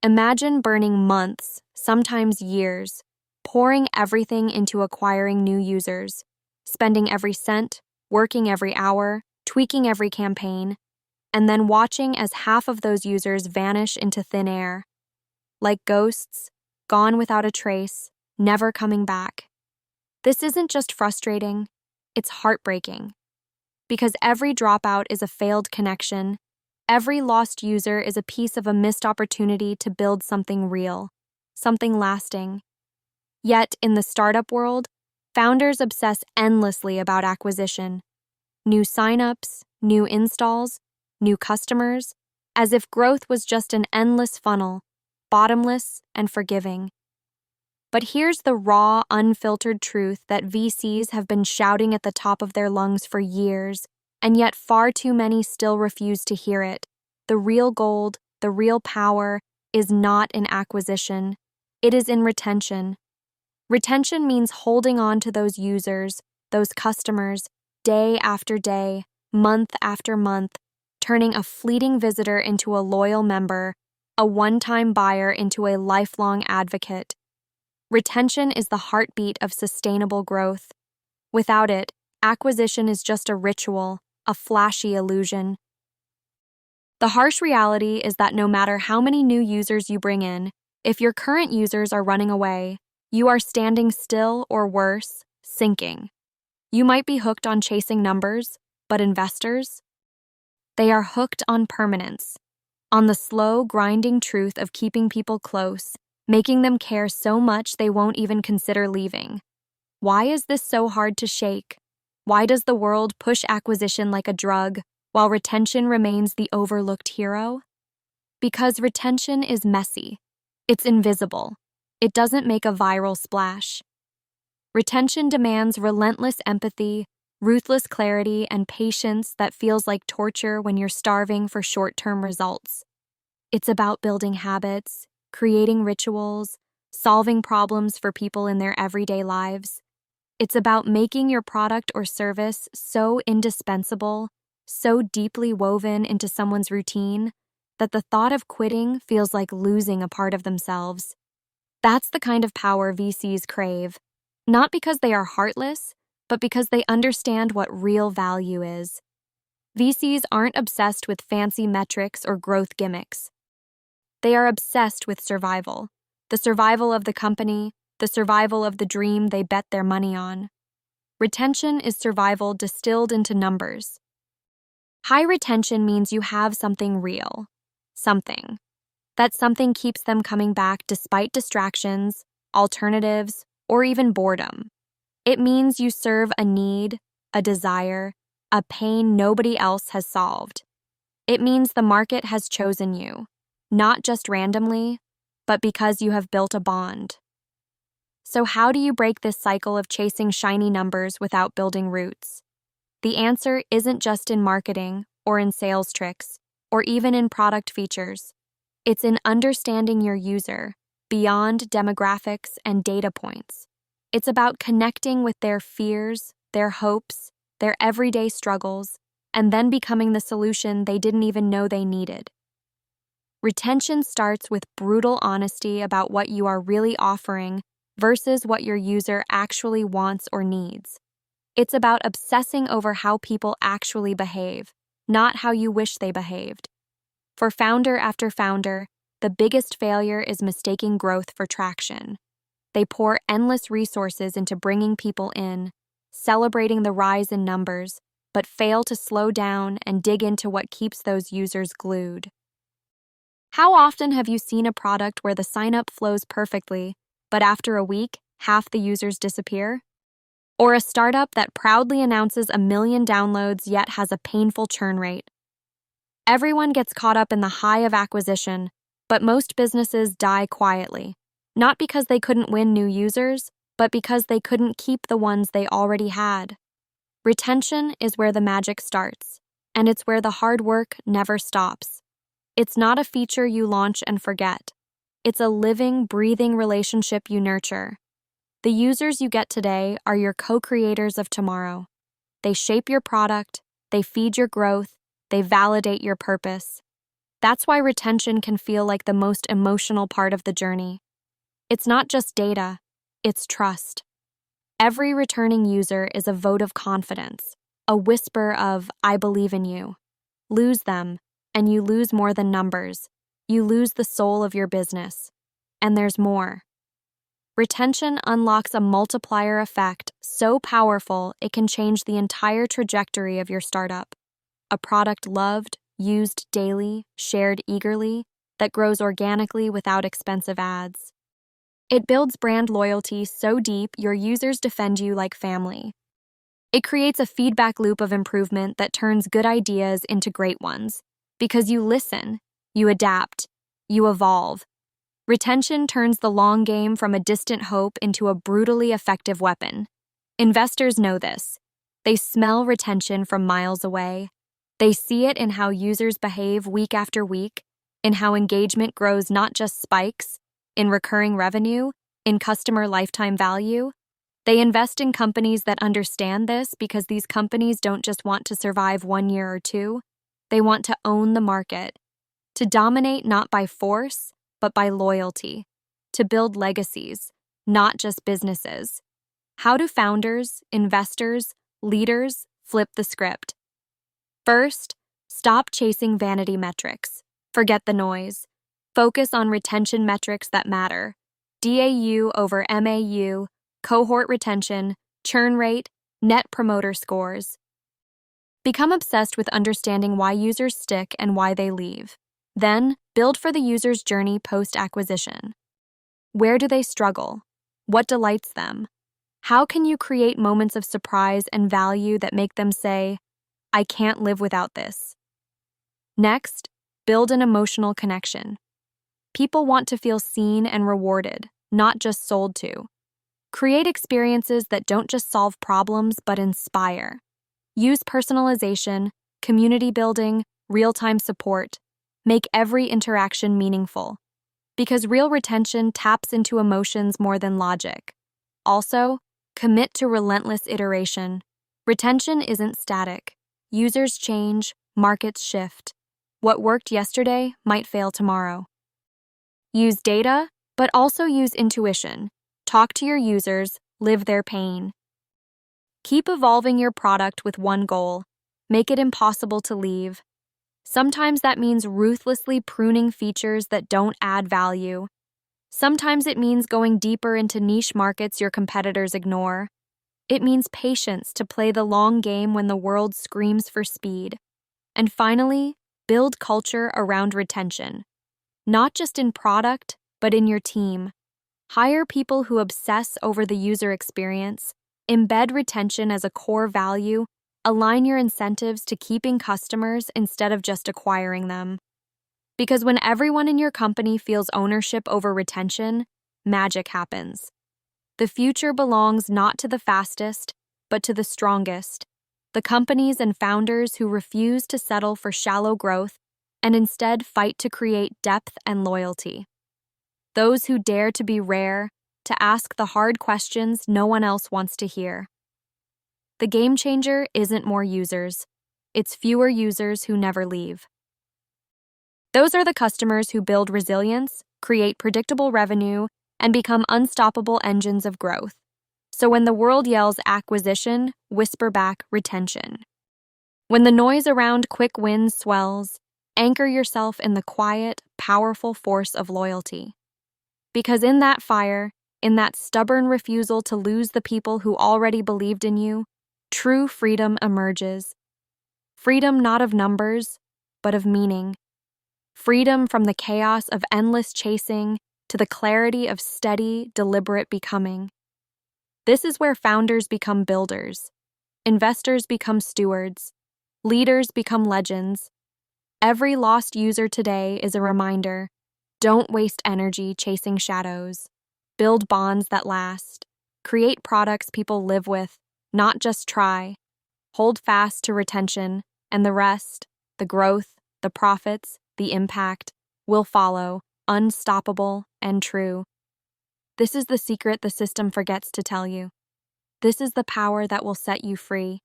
Imagine burning months, sometimes years, pouring everything into acquiring new users, spending every cent, working every hour, tweaking every campaign, and then watching as half of those users vanish into thin air. Like ghosts, gone without a trace, never coming back. This isn't just frustrating, it's heartbreaking. Because every dropout is a failed connection, every lost user is a piece of a missed opportunity to build something real, something lasting. Yet, in the startup world, founders obsess endlessly about acquisition. New signups, new installs, new customers, as if growth was just an endless funnel, bottomless and forgiving. But here's the raw, unfiltered truth that VCs have been shouting at the top of their lungs for years, and yet far too many still refuse to hear it. The real gold, the real power, is not in acquisition. It is in retention. Retention means holding on to those users, those customers, day after day, month after month, turning a fleeting visitor into a loyal member, a one-time buyer into a lifelong advocate. Retention is the heartbeat of sustainable growth. Without it, acquisition is just a ritual, a flashy illusion. The harsh reality is that no matter how many new users you bring in, if your current users are running away, you are standing still or worse, sinking. You might be hooked on chasing numbers, but investors? They are hooked on permanence, on the slow, grinding truth of keeping people close, making them care so much they won't even consider leaving. Why is this so hard to shake? Why does the world push acquisition like a drug, while retention remains the overlooked hero? Because retention is messy. It's invisible. It doesn't make a viral splash. Retention demands relentless empathy, ruthless clarity, and patience that feels like torture when you're starving for short-term results. It's about building habits, creating rituals, solving problems for people in their everyday lives. It's about making your product or service so indispensable, so deeply woven into someone's routine, that the thought of quitting feels like losing a part of themselves. That's the kind of power VCs crave, not because they are heartless, but because they understand what real value is. VCs aren't obsessed with fancy metrics or growth gimmicks. They are obsessed with survival, the survival of the company, the survival of the dream they bet their money on. Retention is survival distilled into numbers. High retention means you have something real, something. That something keeps them coming back despite distractions, alternatives, or even boredom. It means you serve a need, a desire, a pain nobody else has solved. It means the market has chosen you, not just randomly, but because you have built a bond. So how do you break this cycle of chasing shiny numbers without building roots? The answer isn't just in marketing or in sales tricks or even in product features. It's in understanding your user beyond demographics and data points. It's about connecting with their fears, their hopes, their everyday struggles, and then becoming the solution they didn't even know they needed. Retention starts with brutal honesty about what you are really offering versus what your user actually wants or needs. It's about obsessing over how people actually behave, not how you wish they behaved. For founder after founder, the biggest failure is mistaking growth for traction. They pour endless resources into bringing people in, celebrating the rise in numbers, but fail to slow down and dig into what keeps those users glued. How often have you seen a product where the sign-up flows perfectly, but after a week, half the users disappear? Or a startup that proudly announces 1 million downloads yet has a painful churn rate? Everyone gets caught up in the high of acquisition, but most businesses die quietly, not because they couldn't win new users, but because they couldn't keep the ones they already had. Retention is where the magic starts, and it's where the hard work never stops. It's not a feature you launch and forget. It's a living, breathing relationship you nurture. The users you get today are your co-creators of tomorrow. They shape your product, they feed your growth, they validate your purpose. That's why retention can feel like the most emotional part of the journey. It's not just data, it's trust. Every returning user is a vote of confidence, a whisper of, I believe in you. Lose them, and you lose more than numbers. You lose the soul of your business. And there's more. Retention unlocks a multiplier effect so powerful it can change the entire trajectory of your startup. A product loved, used daily, shared eagerly, that grows organically without expensive ads. It builds brand loyalty so deep your users defend you like family. It creates a feedback loop of improvement that turns good ideas into great ones. Because you listen, you adapt, you evolve. Retention turns the long game from a distant hope into a brutally effective weapon. Investors know this. They smell retention from miles away. They see it in how users behave week after week, in how engagement grows not just spikes, in recurring revenue, in customer lifetime value. They invest in companies that understand this because these companies don't just want to survive 1 year or two. They want to own the market, to dominate not by force, but by loyalty, to build legacies, not just businesses. How do founders, investors, leaders flip the script? First, stop chasing vanity metrics. Forget the noise. Focus on retention metrics that matter. DAU over MAU, cohort retention, churn rate, net promoter scores. Become obsessed with understanding why users stick and why they leave. Then, build for the user's journey post-acquisition. Where do they struggle? What delights them? How can you create moments of surprise and value that make them say, I can't live without this? Next, build an emotional connection. People want to feel seen and rewarded, not just sold to. Create experiences that don't just solve problems but inspire. Use personalization, community building, real-time support. Make every interaction meaningful. Because real retention taps into emotions more than logic. Also, commit to relentless iteration. Retention isn't static. Users change, markets shift. What worked yesterday might fail tomorrow. Use data, but also use intuition. Talk to your users, live their pain. Keep evolving your product with one goal. Make it impossible to leave. Sometimes that means ruthlessly pruning features that don't add value. Sometimes it means going deeper into niche markets your competitors ignore. It means patience to play the long game when the world screams for speed. And finally, build culture around retention. Not just in product, but in your team. Hire people who obsess over the user experience. Embed retention as a core value. Align your incentives to keeping customers instead of just acquiring them. Because when everyone in your company feels ownership over retention, magic happens. The future belongs not to the fastest, but to the strongest. The companies and founders who refuse to settle for shallow growth and instead fight to create depth and loyalty. Those who dare to be rare, to ask the hard questions no one else wants to hear. The game changer isn't more users. It's fewer users who never leave. Those are the customers who build resilience, create predictable revenue, and become unstoppable engines of growth. So when the world yells acquisition, whisper back retention. When the noise around quick wins swells, anchor yourself in the quiet, powerful force of loyalty. Because in that fire, in that stubborn refusal to lose the people who already believed in you, true freedom emerges. Freedom not of numbers, but of meaning. Freedom from the chaos of endless chasing to the clarity of steady, deliberate becoming. This is where founders become builders, investors become stewards, leaders become legends. Every lost user today is a reminder: don't waste energy chasing shadows. Build bonds that last. Create products people live with, not just try. Hold fast to retention, and the rest, the growth, the profits, the impact, will follow, unstoppable and true. This is the secret the system forgets to tell you. This is the power that will set you free.